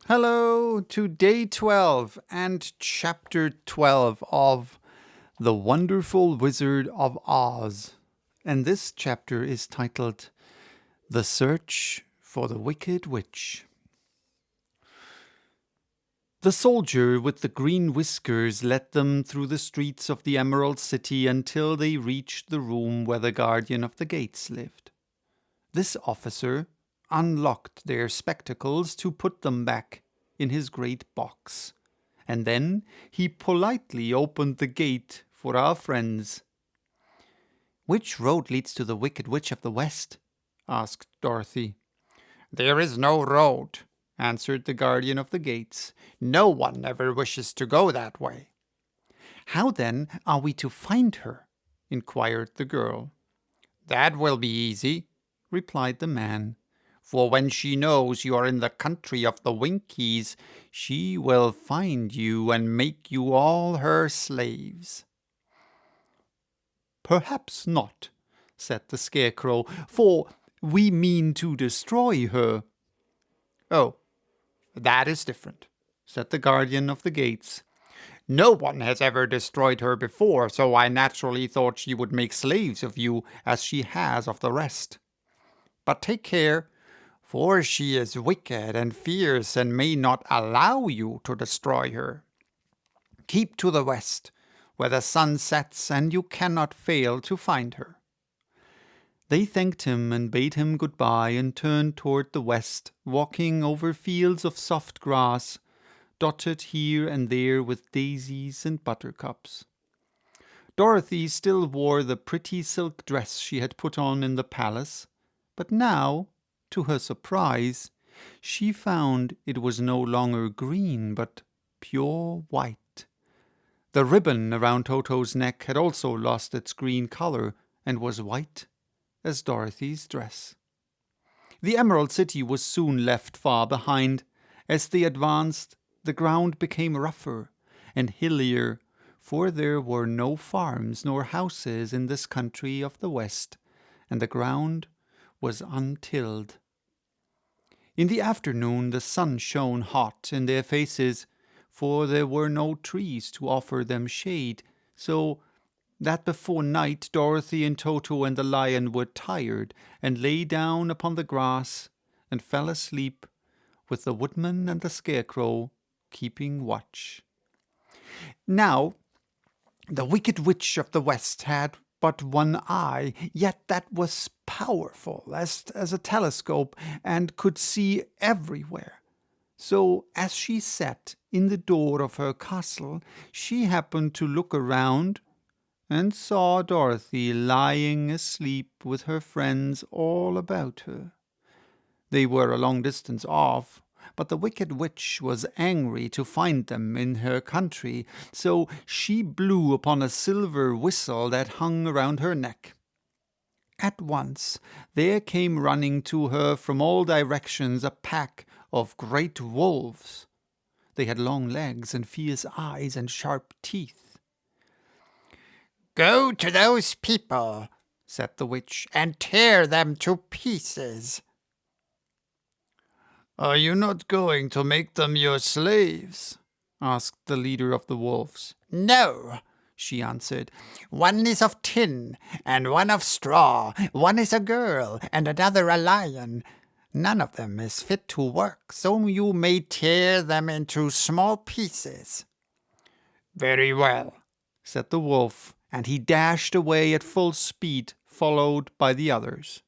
Hello to day 12 and chapter 12 of The Wonderful Wizard of Oz. And this chapter is titled The Search for the Wicked Witch. The soldier with the green whiskers led them through the streets of the Emerald City until they reached the room where the guardian of the gates lived. This officer unlocked their spectacles to put them back in his great box, and then he politely opened the gate for our friends. "Which road leads to the Wicked Witch of the West?" asked Dorothy. "There is no road," answered the guardian of the gates. "No one ever wishes to go that way." "How then are we to find her?" inquired the girl. "That will be easy," replied the man. "For when she knows you are in the country of the Winkies, she will find you and make you all her slaves." "Perhaps not," said the Scarecrow, "for we mean to destroy her." "Oh, that is different," said the guardian of the gates. "No one has ever destroyed her before, so I naturally thought she would make slaves of you as she has of the rest. But take care, for she is wicked and fierce and may not allow you to destroy her. Keep to the west, where the sun sets, and you cannot fail to find her." They thanked him and bade him goodbye and turned toward the west, walking over fields of soft grass, dotted here and there with daisies and buttercups. Dorothy still wore the pretty silk dress she had put on in the palace, but now, to her surprise, she found it was no longer green, but pure white. The ribbon around Toto's neck had also lost its green color and was white as Dorothy's dress. The Emerald City was soon left far behind. As they advanced, the ground became rougher and hillier, for there were no farms nor houses in this country of the West, and the ground was untilled. In the afternoon the sun shone hot in their faces, for there were no trees to offer them shade, so that before night Dorothy and Toto and the lion were tired and lay down upon the grass and fell asleep, with the woodman and the Scarecrow keeping watch. Now, the Wicked Witch of the West had but one eye, yet that was powerful as a telescope and could see everywhere. So as she sat in the door of her castle, she happened to look around and saw Dorothy lying asleep with her friends all about her. They were a long distance off, but the Wicked Witch was angry to find them in her country, so she blew upon a silver whistle that hung around her neck. At once there came running to her from all directions a pack of great wolves. They had long legs and fierce eyes and sharp teeth. "Go to those people," said the witch, "and tear them to pieces." "Are you not going to make them your slaves?" asked the leader of the wolves. "No," she answered. "One is of tin, and one of straw. One is a girl, and another a lion. None of them is fit to work, so you may tear them into small pieces." "Very well," said the wolf, and he dashed away at full speed, followed by the others.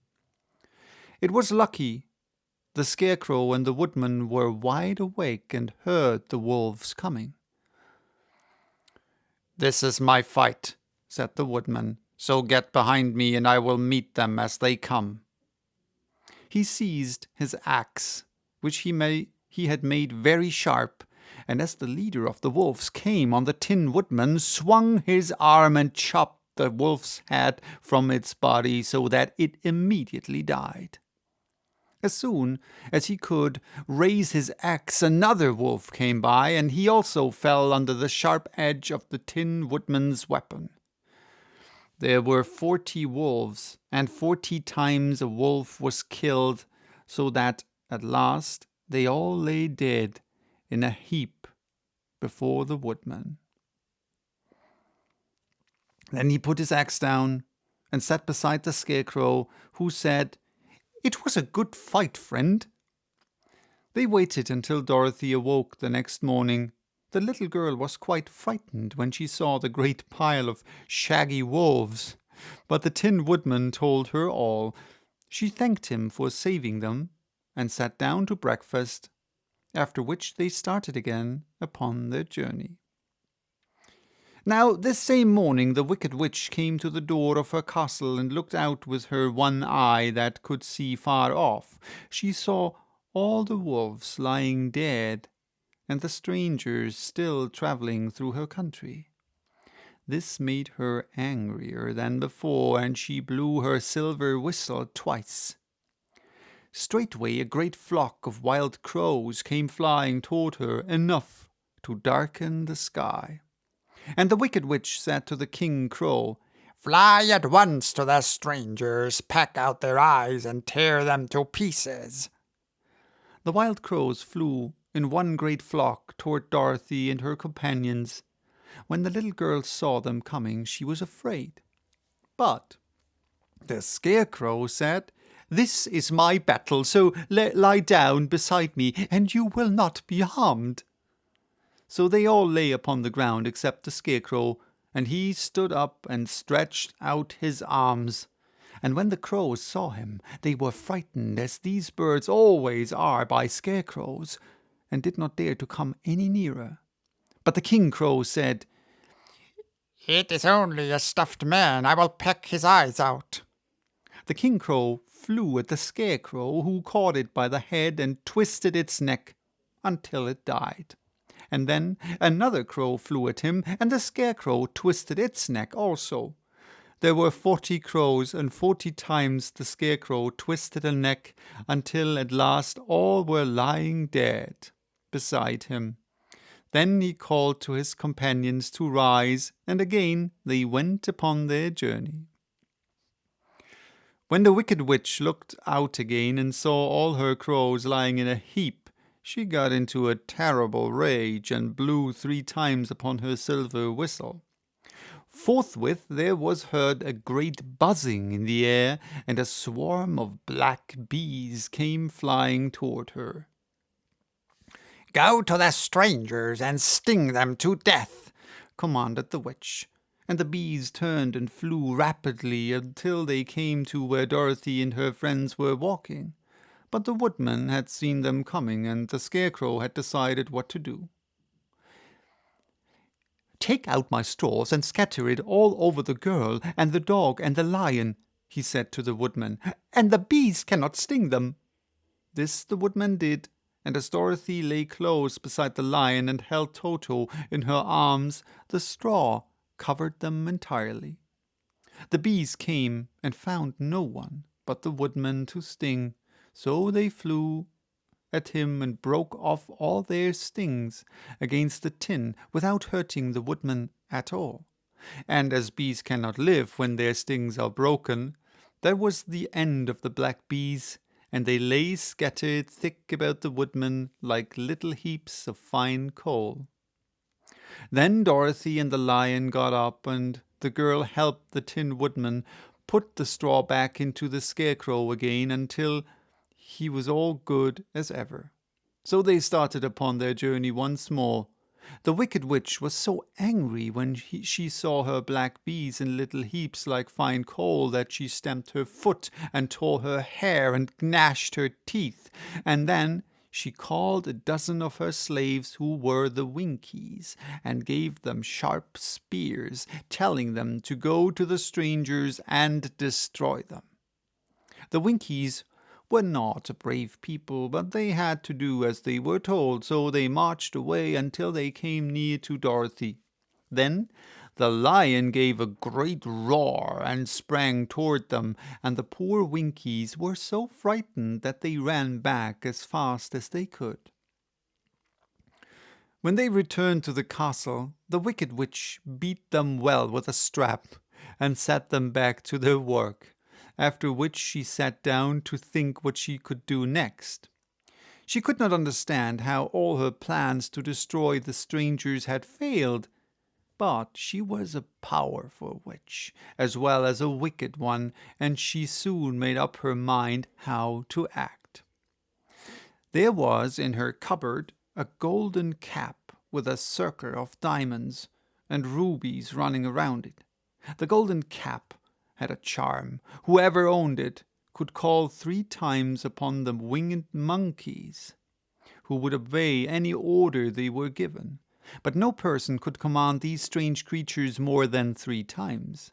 It was lucky the Scarecrow and the woodman were wide awake and heard the wolves coming. "This is my fight," said the woodman, "so get behind me and I will meet them as they come." He seized his axe, which he had made very sharp, and as the leader of the wolves came on the Tin Woodman, swung his arm and chopped the wolf's head from its body so that it immediately died. As soon as he could raise his axe, another wolf came by, and he also fell under the sharp edge of the Tin Woodman's weapon. There were 40 wolves, and 40 times a wolf was killed, so that at last they all lay dead in a heap before the woodman. Then he put his axe down and sat beside the Scarecrow, who said, "It was a good fight, friend." They waited until Dorothy awoke the next morning. The little girl was quite frightened when she saw the great pile of shaggy wolves, but the Tin Woodman told her all. She thanked him for saving them, and sat down to breakfast, after which they started again upon their journey. Now this same morning the Wicked Witch came to the door of her castle and looked out with her one eye that could see far off. She saw all the wolves lying dead, and the strangers still travelling through her country. This made her angrier than before, and she blew her silver whistle twice. Straightway a great flock of wild crows came flying toward her, enough to darken the sky. And the Wicked Witch said to the King Crow, "Fly at once to the strangers, peck out their eyes, and tear them to pieces." The wild crows flew in one great flock toward Dorothy and her companions. When the little girl saw them coming, she was afraid. But the Scarecrow said, "This is my battle, so lie down beside me, and you will not be harmed." So they all lay upon the ground except the Scarecrow, and he stood up and stretched out his arms. And when the crows saw him, they were frightened, as these birds always are by scarecrows, and did not dare to come any nearer. But the King Crow said, "It is only a stuffed man. I will peck his eyes out." The King Crow flew at the Scarecrow, who caught it by the head and twisted its neck until it died. And then another crow flew at him, and the Scarecrow twisted its neck also. There were 40 crows, and 40 times the Scarecrow twisted a neck, until at last all were lying dead beside him. Then he called to his companions to rise, and again they went upon their journey. When the Wicked Witch looked out again and saw all her crows lying in a heap, she got into a terrible rage and blew 3 times upon her silver whistle. Forthwith there was heard a great buzzing in the air, and a swarm of black bees came flying toward her. "Go to the strangers and sting them to death," commanded the witch. And the bees turned and flew rapidly until they came to where Dorothy and her friends were walking. But the woodman had seen them coming, and the Scarecrow had decided what to do. "Take out my straws and scatter it all over the girl and the dog and the lion," he said to the woodman, "and the bees cannot sting them." This the woodman did, and as Dorothy lay close beside the lion and held Toto in her arms, the straw covered them entirely. The bees came and found no one but the woodman to sting, so they flew at him and broke off all their stings against the tin without hurting the woodman at all. And as bees cannot live when their stings are broken, that was the end of the black bees, and they lay scattered thick about the woodman like little heaps of fine coal. Then Dorothy and the lion got up, and the girl helped the Tin Woodman put the straw back into the Scarecrow again until he was all good as ever. So they started upon their journey once more. The Wicked Witch was so angry when she saw her black bees in little heaps like fine coal that she stamped her foot and tore her hair and gnashed her teeth. And then she called a dozen of her slaves, who were the Winkies, and gave them sharp spears, telling them to go to the strangers and destroy them. The Winkies were not a brave people, but they had to do as they were told, so they marched away until they came near to Dorothy. Then the lion gave a great roar and sprang toward them, and the poor Winkies were so frightened that they ran back as fast as they could. When they returned to the castle, the Wicked Witch beat them well with a strap and set them back to their work, after which she sat down to think what she could do next. She could not understand how all her plans to destroy the strangers had failed, but she was a powerful witch, as well as a wicked one, and she soon made up her mind how to act. There was in her cupboard a golden cap with a circle of diamonds and rubies running around it. The golden cap had a charm. Whoever owned it could call 3 times upon the winged monkeys, who would obey any order they were given. But no person could command these strange creatures more than 3 times.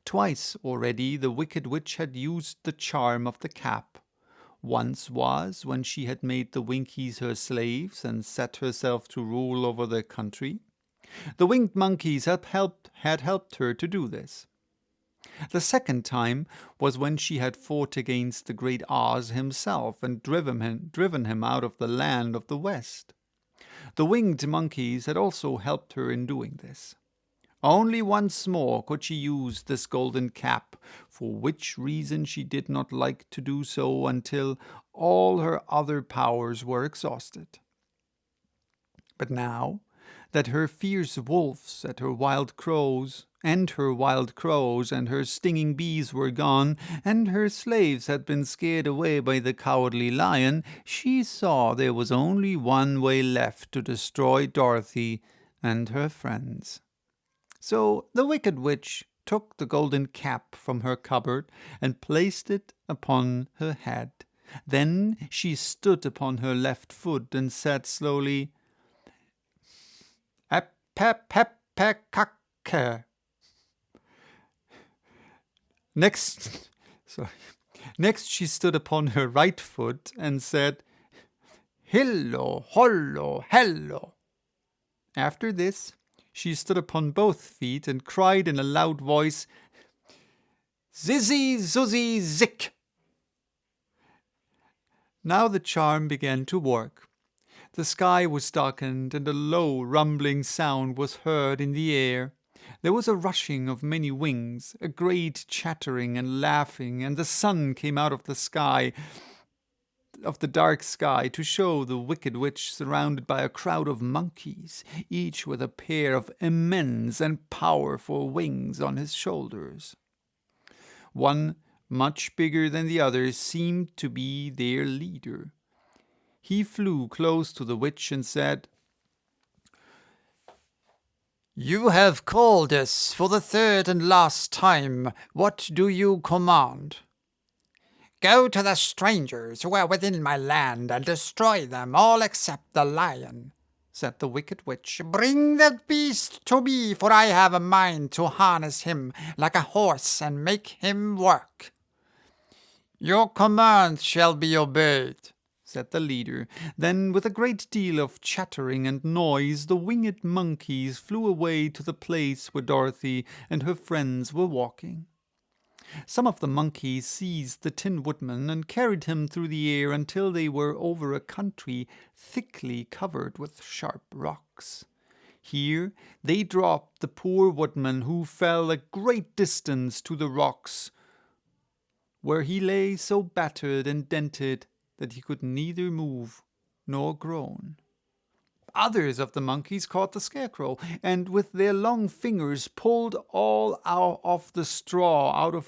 Twice already the wicked witch had used the charm of the cap. Once was when she had made the Winkies her slaves and set herself to rule over the country. The winged monkeys had helped her to do this. The second time was when she had fought against the great Oz himself and driven him out of the land of the West. The winged monkeys had also helped her in doing this. Only once more could she use this golden cap, for which reason she did not like to do so until all her other powers were exhausted. But now that her fierce wolves and her wild crows and her stinging bees were gone, and her slaves had been scared away by the cowardly lion, she saw there was only one way left to destroy Dorothy and her friends. So the wicked witch took the golden cap from her cupboard and placed it upon her head. Then she stood upon her left foot and said slowly, "Ep-pep-pep-pek-kake." Next she stood upon her right foot and said, "Hillo, hollo, hello." After this, she stood upon both feet and cried in a loud voice, "Zizzy, zuzzy, zick." Now the charm began to work. The sky was darkened, and a low, rumbling sound was heard in the air. There was a rushing of many wings, a great chattering and laughing, and the sun came out of the dark sky to show the wicked witch surrounded by a crowd of monkeys, each with a pair of immense and powerful wings on his shoulders. One, much bigger than the others, seemed to be their leader. He flew close to the witch and said, "You have called us for the 3rd and last time. What do you command?" Go to the strangers who are within my land and destroy them, all except the lion, said the wicked witch. Bring that beast to me, for I have a mind to harness him like a horse and make him work. Your command shall be obeyed, said the leader. Then, with a great deal of chattering and noise, the winged monkeys flew away to the place where Dorothy and her friends were walking. Some of the monkeys seized the Tin Woodman and carried him through the air until they were over a country thickly covered with sharp rocks. Here they dropped the poor woodman, who fell a great distance to the rocks, where he lay so battered and dented that he could neither move nor groan. Others of the monkeys caught the Scarecrow, and with their long fingers pulled all of the straw out of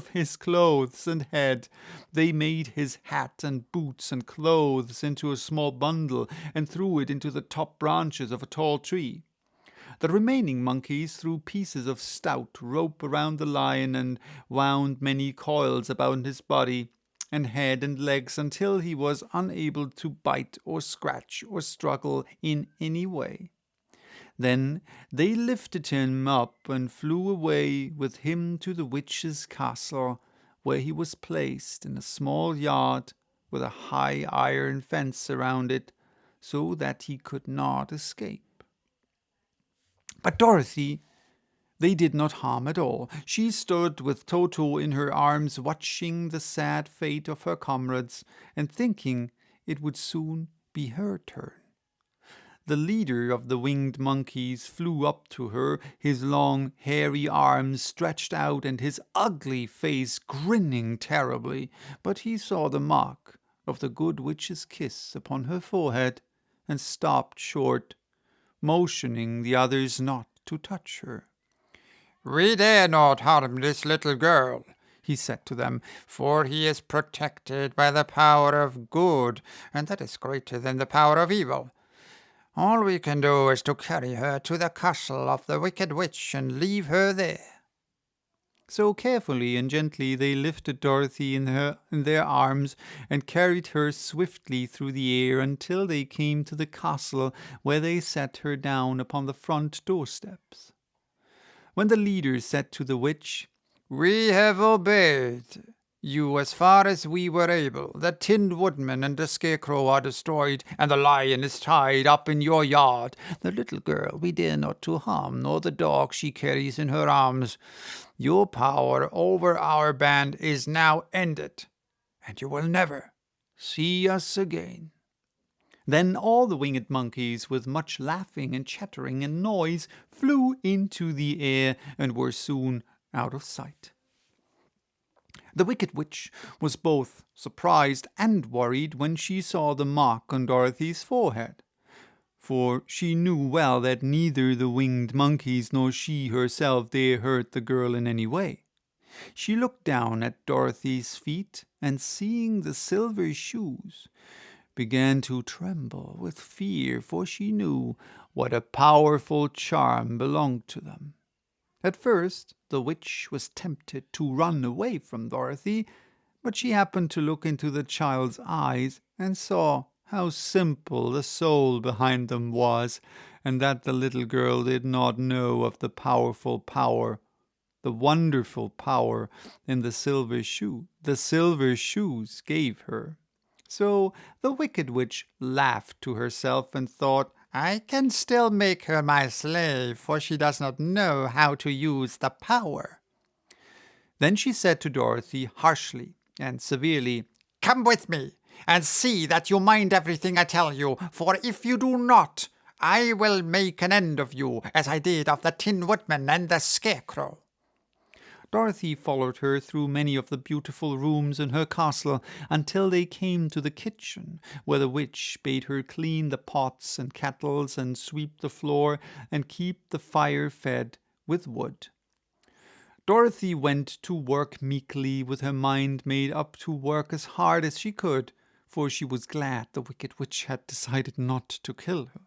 his clothes and head. They made his hat and boots and clothes into a small bundle and threw it into the top branches of a tall tree. The remaining monkeys threw pieces of stout rope around the lion and wound many coils about his body and head and legs until he was unable to bite or scratch or struggle in any way. Then they lifted him up and flew away with him to the witch's castle, where he was placed in a small yard with a high iron fence around it, so that he could not escape. But Dorothy they did not harm at all. She stood with Toto in her arms, watching the sad fate of her comrades and thinking it would soon be her turn. The leader of the winged monkeys flew up to her, his long, hairy arms stretched out and his ugly face grinning terribly, but he saw the mark of the good witch's kiss upon her forehead, and stopped short, motioning the others not to touch her. "We dare not harm this little girl," he said to them, "for he is protected by the power of good, and that is greater than the power of evil. All we can do is to carry her to the castle of the wicked witch and leave her there." So carefully and gently they lifted Dorothy in their arms and carried her swiftly through the air until they came to the castle, where they set her down upon the front doorsteps. When the leaders said to the witch, "We have obeyed you as far as we were able. The Tin Woodman and the Scarecrow are destroyed, and the lion is tied up in your yard. The little girl we dare not to harm, nor the dog she carries in her arms. Your power over our band is now ended, and you will never see us again." Then all the winged monkeys, with much laughing and chattering and noise, flew into the air and were soon out of sight. The wicked witch was both surprised and worried when she saw the mark on Dorothy's forehead, for she knew well that neither the winged monkeys nor she herself dare hurt the girl in any way. She looked down at Dorothy's feet, and seeing the silver shoes, began to tremble with fear, for she knew what a powerful charm belonged to them. At first the witch was tempted to run away from Dorothy, but she happened to look into the child's eyes and saw how simple the soul behind them was, and that the little girl did not know of the powerful power, the wonderful power in the silver shoes gave her. So the wicked witch laughed to herself and thought, "I can still make her my slave, for she does not know how to use the power." Then she said to Dorothy harshly and severely, "Come with me, and see that you mind everything I tell you, for if you do not, I will make an end of you, as I did of the Tin Woodman and the Scarecrow." Dorothy followed her through many of the beautiful rooms in her castle until they came to the kitchen, where the witch bade her clean the pots and kettles and sweep the floor and keep the fire fed with wood. Dorothy went to work meekly, with her mind made up to work as hard as she could, for she was glad the wicked witch had decided not to kill her.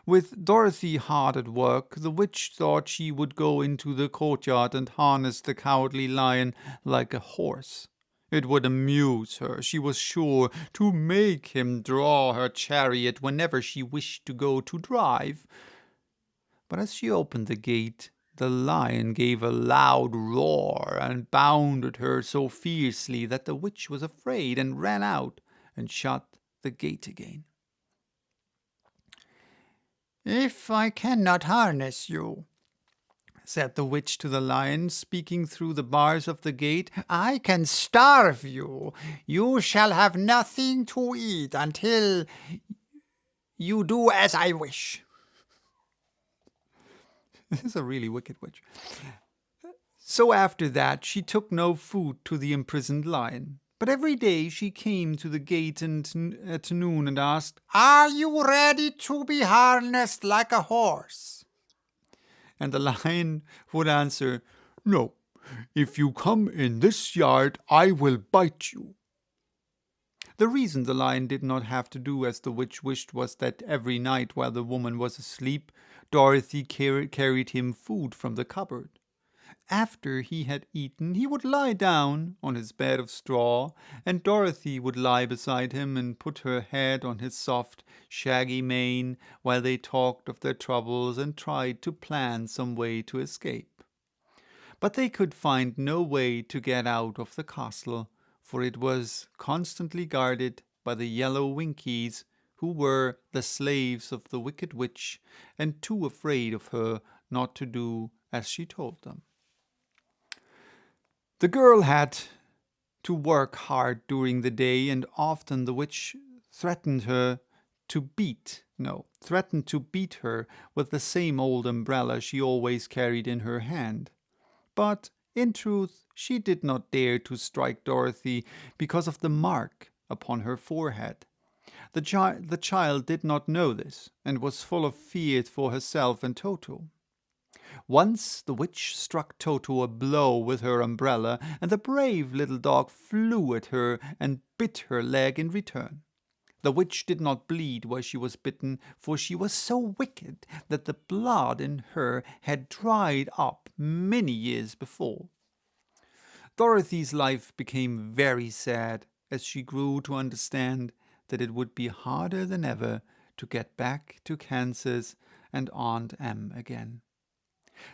With Dorothy hard at work, the witch thought she would go into the courtyard and harness the cowardly lion like a horse. It would amuse her, she was sure, to make him draw her chariot whenever she wished to go to drive. But as she opened the gate, the lion gave a loud roar and bounded her so fiercely that the witch was afraid and ran out and shut the gate again. "If I cannot harness you," said the witch to the lion, speaking through the bars of the gate, "I can starve you. You shall have nothing to eat until you do as I wish." This is a really wicked witch. So after that she took no food to the imprisoned lion. But every day she came to the gate at noon and asked, "Are you ready to be harnessed like a horse?" And the lion would answer, "No, if you come in this yard, I will bite you." The reason the lion did not have to do as the witch wished was that every night while the woman was asleep, Dorothy carried him food from the cupboard. After he had eaten, he would lie down on his bed of straw, and Dorothy would lie beside him and put her head on his soft, shaggy mane while they talked of their troubles and tried to plan some way to escape. But they could find no way to get out of the castle, for it was constantly guarded by the yellow Winkies, who were the slaves of the wicked witch and too afraid of her not to do as she told them. The girl had to work hard during the day, and often the witch threatened to beat her with the same old umbrella she always carried in her hand. But In truth, she did not dare to strike Dorothy because of the mark upon her forehead. The child did not know this, and was full of fear for herself and Toto. Once the witch struck Toto a blow with her umbrella, and the brave little dog flew at her and bit her leg in return. The witch did not bleed where she was bitten, for she was so wicked that the blood in her had dried up many years before. Dorothy's life became very sad as she grew to understand that it would be harder than ever to get back to Kansas and Aunt Em again.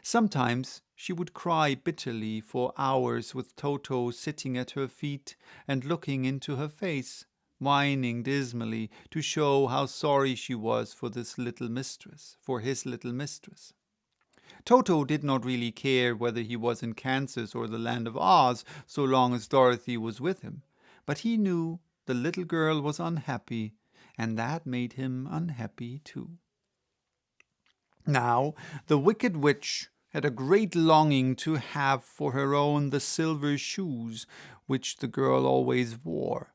Sometimes she would cry bitterly for hours with Toto sitting at her feet and looking into her face, whining dismally to show how sorry she was for his little mistress. Toto did not really care whether he was in Kansas or the land of Oz, so long as Dorothy was with him, but he knew the little girl was unhappy, and that made him unhappy too. Now the wicked witch had a great longing to have for her own the silver shoes which the girl always wore.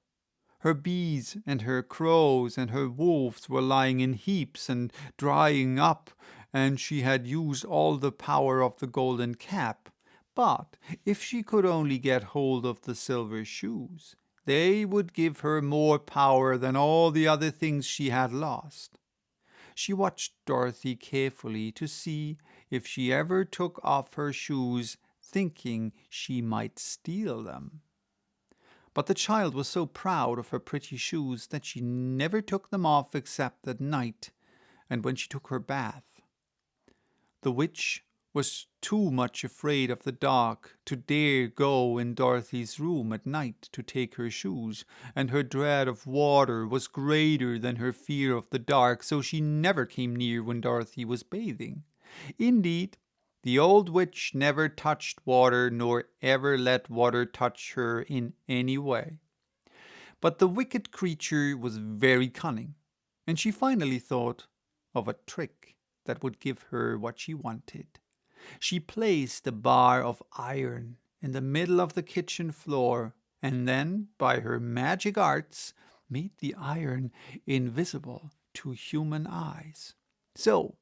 Her bees and her crows and her wolves were lying in heaps and drying up, and she had used all the power of the golden cap. But if she could only get hold of the silver shoes, they would give her more power than all the other things she had lost. She watched Dorothy carefully to see if she ever took off her shoes, thinking she might steal them. But the child was so proud of her pretty shoes that she never took them off except at night and when she took her bath. The witch was too much afraid of the dark to dare go in Dorothy's room at night to take her shoes, and her dread of water was greater than her fear of the dark, so she never came near when Dorothy was bathing. Indeed, the old witch never touched water, nor ever let water touch her in any way. But the wicked creature was very cunning, and she finally thought of a trick that would give her what she wanted. She placed a bar of iron in the middle of the kitchen floor, and then, by her magic arts, made the iron invisible to human eyes, so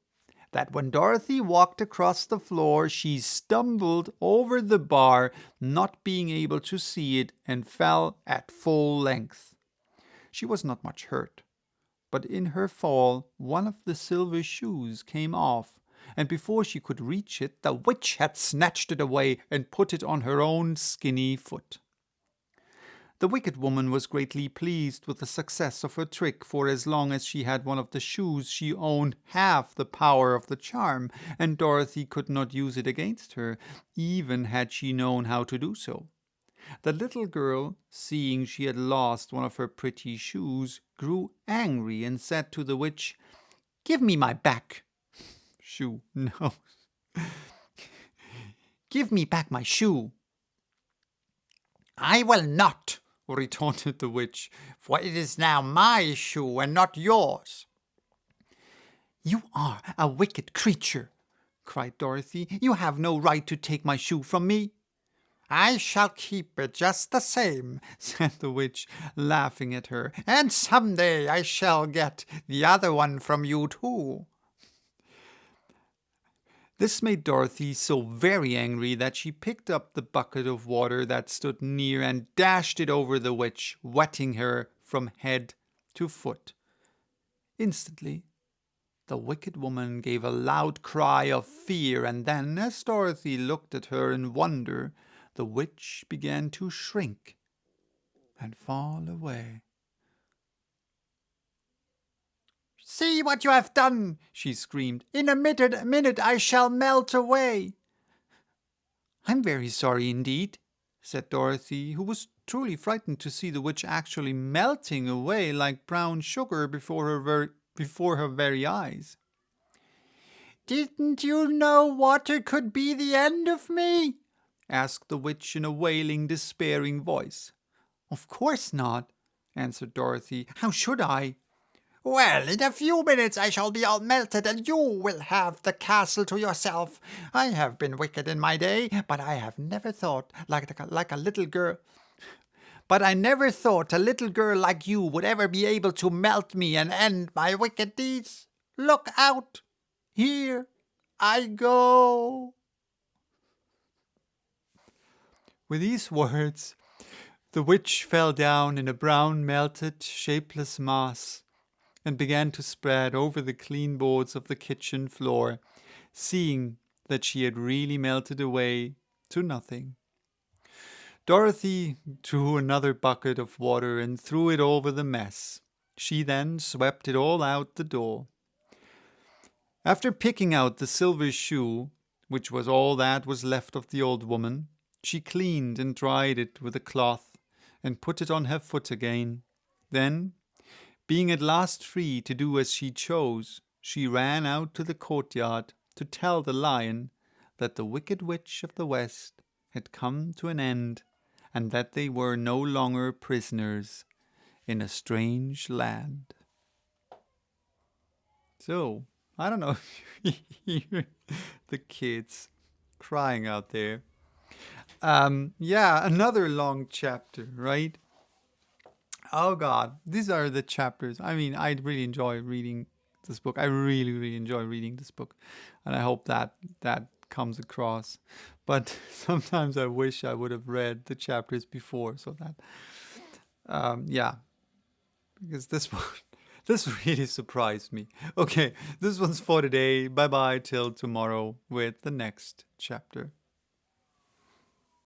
that when Dorothy walked across the floor, she stumbled over the bar, not being able to see it, and fell at full length. She was not much hurt, but in her fall one of the silver shoes came off, and before she could reach it, the witch had snatched it away and put it on her own skinny foot. The wicked woman was greatly pleased with the success of her trick, for as long as she had one of the shoes, she owned half the power of the charm, and Dorothy could not use it against her, even had she known how to do so. The little girl, seeing she had lost one of her pretty shoes, grew angry and said to the witch, "Give me my back shoe. No. Give me back my shoe." "I will not," retorted the witch, "for it is now my shoe and not yours." "You are a wicked creature," cried Dorothy. "You have no right to take my shoe from me." "I shall keep it just the same," said the witch, laughing at her, "and someday I shall get the other one from you too." This made Dorothy so very angry that she picked up the bucket of water that stood near and dashed it over the witch, wetting her from head to foot. Instantly, the wicked woman gave a loud cry of fear, and then, as Dorothy looked at her in wonder, the witch began to shrink and fall away. "See what you have done!" she screamed. "In a minute I shall melt away." "I'm very sorry indeed," said Dorothy, who was truly frightened to see the witch actually melting away like brown sugar before her very eyes. "Didn't you know water could be the end of me?" asked the witch in a wailing, despairing voice. "Of course not," answered Dorothy. "How should I?" Well, in a few minutes I shall be all melted, and you will have the castle to yourself. I have been wicked in my day, but I have never thought like a little girl. But I never thought a little girl like you would ever be able to melt me and end my wicked deeds. Look out! Here I go!" With these words, the witch fell down in a brown, melted, shapeless mass, and began to spread over the clean boards of the kitchen floor, seeing that she had really melted away to nothing. Dorothy drew another bucket of water and threw it over the mess. She then swept it all out the door. After picking out the silver shoe, which was all that was left of the old woman, she cleaned and dried it with a cloth and put it on her foot again. Then, being at last free to do as she chose, she ran out to the courtyard to tell the lion that the Wicked Witch of the West had come to an end, and that they were no longer prisoners in a strange land. So, I don't know if you hear the kids crying out there. Yeah, another long chapter, right? Oh God, these are the chapters. I mean, I really enjoy reading this book. I really, really enjoy reading this book, and I hope that comes across. But sometimes I wish I would have read the chapters before, so that, yeah, because this one, this really surprised me. Okay, this one's for today. Bye bye till tomorrow with the next chapter.